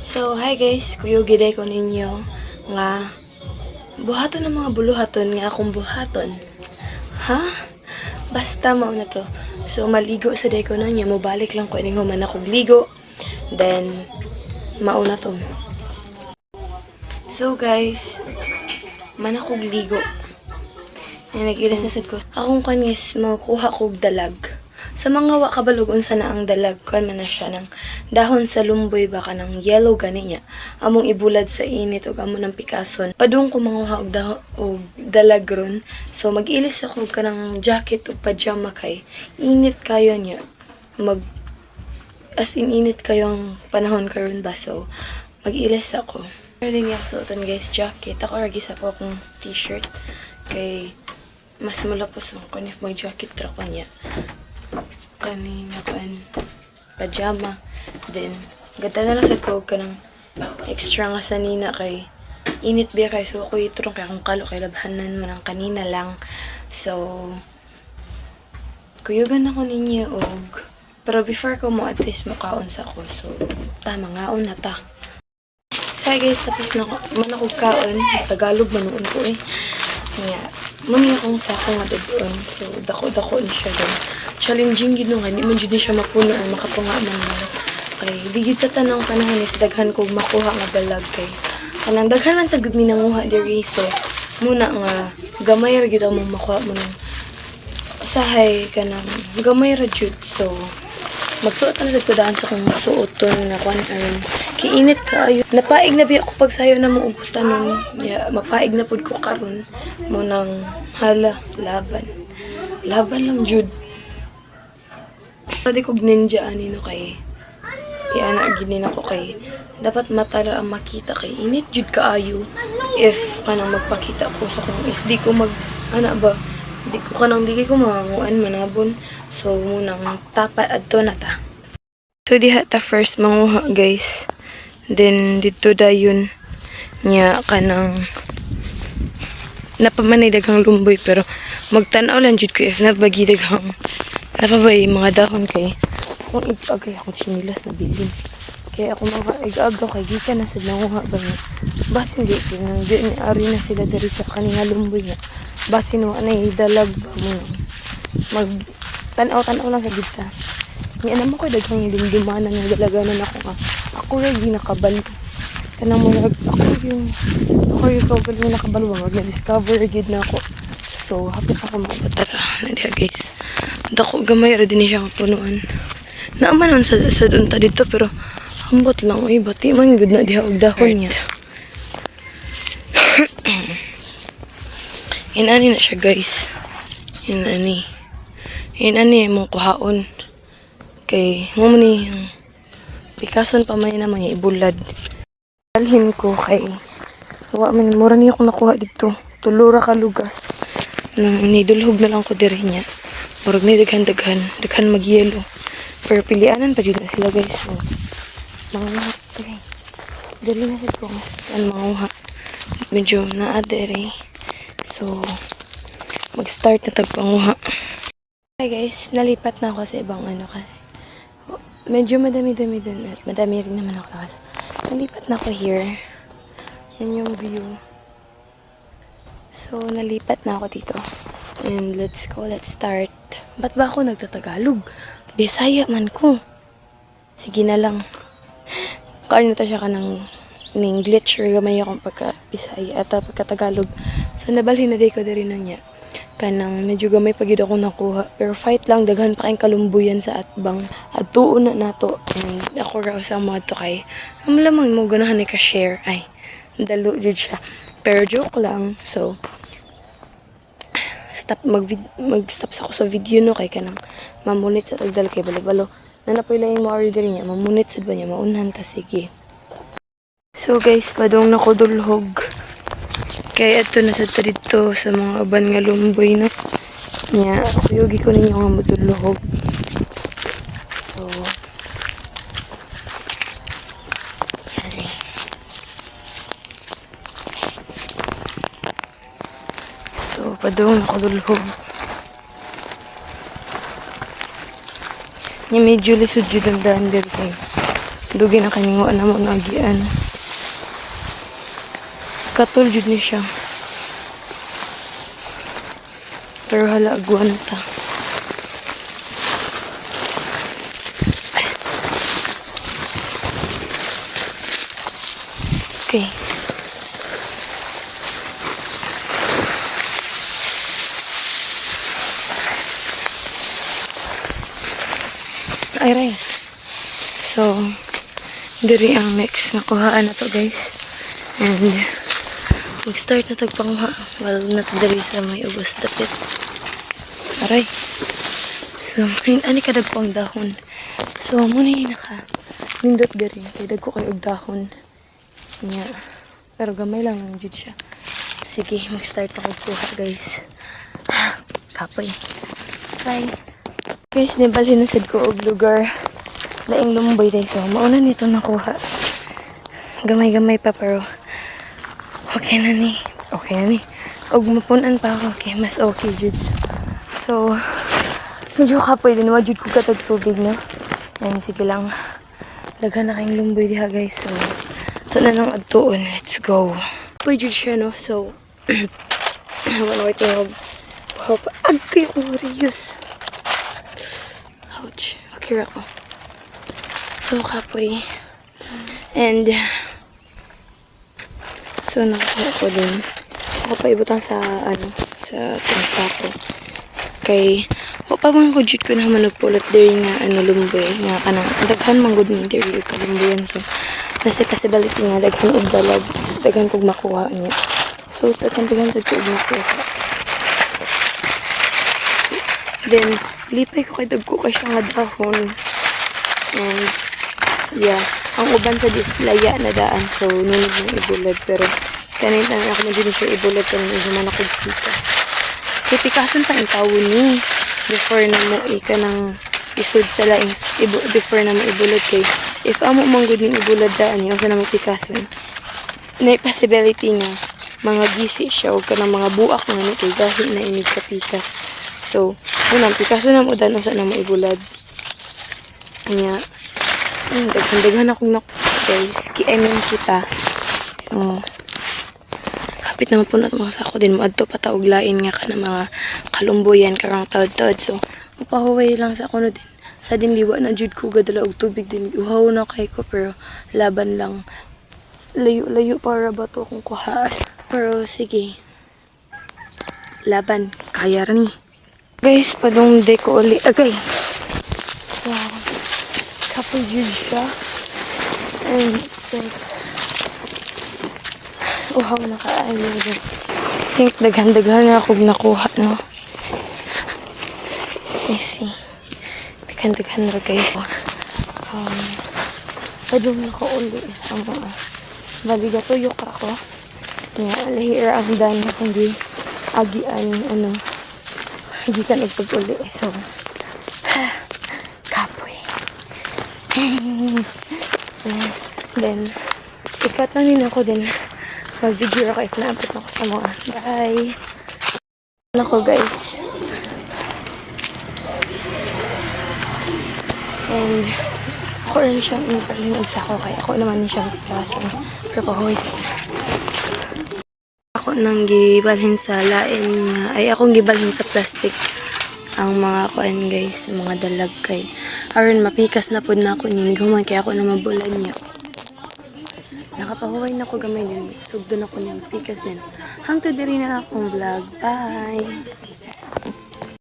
So, hi guys, kuyog giday ko ninyo nga buhaton ng mga buluhaton nga akong buhaton. Ha? Basta mao na to. So, maligo sa day ko ninyo, mobalik lang ko ining human akong ligo. Then, mao na to. So, guys, man akong ligo. Nag-ilas na sad ko. Akong kanis, makuha kog dalag. Sa mga wakabalog unsa na ang dalag, kuan man na siya ng dahon sa lumboy baka ng yellow gani niya. Among ibulad sa init ug amo ng pikason. Padung ko manguha og dalag ron. So mag-ilis ako kanang jacket ug pajama kay init kayo niya. As in init kayo ang panahon karon ba, so mag-ilis ako. Pero din ako suoton guys jacket. Ako ragis ako akong t-shirt kay mas malapos lang ko if may jacket ra ko niya. Kanina kan pajama. Then ganda na lang sa ko kanang extra nga sanina kay init biya kay so ako iturong kay akong kalo kay labhanan mo ng kanina lang. So kuyugan ako ninyo og pero before ko mo at least makaon sa ako. So tama ngaon na ta. So guys, tapos na man ako kaon. Tagalog manuon ko eh. Nga, muna akong sako nga doon. So, dako-dako ni siya doon. Challenging gino nga, di man dyan siya mapuno or makapunga man lang. Kay, digit sa tanang panahon is daghan kong makuha nga dalag kay. Kanang daghan man sa gud mi nanguha diri. So, muna nga, gamay ra gid mo makuha mo ng sahay kanang gamay ra jud. So, magsuot na sa kudaan sa kong suoton na kwan aron kiinit kaayo. Napaig na biya ako pag sayo na mo ugutan nun. Yeah, mapaig na pud ko karon mo nang hala laban. Laban lang jud. Pwede kog ninja ani no kay iana ginin ako kay dapat matala ang makita kay init jud kaayo if kanang magpakita ko sa kung if di ko mag ana ba di ko manguan manabon. So munang tapat adto na ta. So diha ta first manguha guys. Then dito dayon niya kanang napamanay daghang lumboy pero magtan-aw lang jud ko if nabagi daghang napabay mga dahon kay kung igagay ako chinilas na bilin. Kaya ako mga igagaw kay gikan na sa nanguha ba nga. Basin di kinang di ni ari na sila diri sa kanina lumboy nga. Basin mo anay dalag ba mo mag tan-aw lang sa gitna. Ni naman ko daghang dumdumanan nga dalaganan ako nga. Ako rin yung nakabalo. Kanang mo ako yung nakabalo. Wag na-discover agad na ako. So, hapit ako makapatara. Nadiya guys. Dako gamay ra din siya kapunuan. Naaman sa dunta dito pero hambot lang. Uy, bati man good na diha og dahon niya. Inani na siya guys. Inani mong kuhaon. Kay mo ni pikason pa man naman yung ibulad. Dalhin ko kay mura niya akong nakuha dito. Tulura ka lugas. Nidulhog na lang ko diri niya. Murag ni daghan magyelo. Pero pilianan pa dito na sila guys. So, manguha kay. Dali na sila kung manguha. Medyo naadere. So, mag-start na tagpanguha. Hi guys, nalipat na ako sa ibang kasi medyo madami-dami din at madami rin naman ako kasi nalipat na ako here. Yan yung view. So, nalipat na ako dito. And let's start. Ba't ba ako nagtatagalog? Bisaya man ko. Sige na lang. Kaano na siya ka ng glitch or gamay akong pagka-Bisaya at pagka-Tagalog. So, nabalhin na day ko din rin niya. Kanang medyo gamay pagid ako nakuha. Pero fight lang, daghan pa kayong kalumbuyan sa atbang. At tuon na nato. And ako raw sa mga to kay lamang mo ganahan ni ka-share. Ay, dalo jud siya. Pero joke lang. So, mag-stop sa ako sa video no kay kanang mamunit sa tagdal kay balo-balo. Nanapoy lang yung ma-order niya. Mamunit sa ba niya? Maunhan ta, sige. So guys, padong nakudulhog. Kaya ito nasa dito sa mga uban nga lumboy no. Nya, kuyugi ko ninyo nga mudulhog. So, padong nakudulhog. Nya medyo lisod jud ang daan diri kay Dugi na kaning wa na mo nagian. Katol jud ni siya. Pero hala agwanta. Okay. Ay. So, diri ang next nakuhaan na to guys. And mag-start na tagpanguha. Well, natadari sa may ubos dapit. Aray. So, ani ka dagpang dahon. So, muna yung nindot diri. Kaya dagko kayo og dahon. Nya. Pero gamay lang lang jud siya. Sige, mag-start ako kuha guys. Kapoy. Bye. Guys, nibalhin na sad ko og lugar. Laing lumbay dahil. So, mauna nito nakuha. Gamay-gamay pa pero okay na ni. Okay na ni. Og mapunan pa ako. Okay, mas okay jud. So, medyo kapoy din. Wajud ko katag tubig no. Ayan, sige lang. Laghan na kayong lumbay diha guys. So, ito na lang agtuon. Let's go. Kapoy jud siya no. So, wala ko ito. Agkay ko reuse. Ouch. Okay ako. So, kapoy. And, so, nakakuha ko din. Ako pa ibutang sa, sa sako. Kay, pa mga kujit ko na managpulot diri nga, lumboy. Nga, daghan manggod ni diri ka lumboyan. So, nasa possibility nga, daghan og dalag. Daghan kog makuha niya. So, daghan sa kog makuha. Then, lipay ko kay dagko kay siya nga dahon. And, yeah. Ang uban sa dislaya na daan. So, nunod ng ibulad. Pero, kanina ako na din siya ibulad. Pero, naman ako pikas. Kaya pikasan pa ang tao ni. Before na mo ka ng isod sa laing. Before na mo ibulad kay. If amo manggod yung ibulad daan niya. Kasi na mo pikasan. Na possibility nga. Mga gisi siya. O ka ng mga buak na kay gahi na inig sa pikas. So, unang pikaso na mo daan. O sa na mo ibulad. Kanya. Daghan akong guys. Kiamin kita. Kapit naman po na mga sako din. Maadto patauglain nga ka ng mga kalumboyan. Karang tawad-tawad. So, mapahuway lang sa ako din. Sa din liwa na jud ko gadala og tubig din. Uhaw na kay ko. Pero laban lang. Layo-layo para ba to kung kuhaan. Pero sige. Laban. Kaya rin. Guys, padong deko uli. Okay. Wow. Kapoy yun siya. And it's like, uhaw na kaayo. I think daghan-daghan na akong nakuha, no? I see. Daghan-daghan na guys. Padong na ko uli. Baliga to yung ako. Nga, lahir ang dan na kundi agian, agikan ipag-uli. So, then, ikat na din ako din. Mag-video ako if naabot ako sa mga. Bye! Ako guys. And, ako rin siyang inipalinag sa ako. Kaya ako naman din siyang klasa. Pero pahuwi sila. Ako nang gibalhin sa lain. Ay, akong gibalhin sa plastic. Ang mga kuan guys, mga dalag kay aron mapikas na pud na ako ni guman kay ako na mabulan niya. Nakapahuway na ko gamay din. Sugdo na ko niyang pikas din. Hangtod diri na akong vlog. Bye.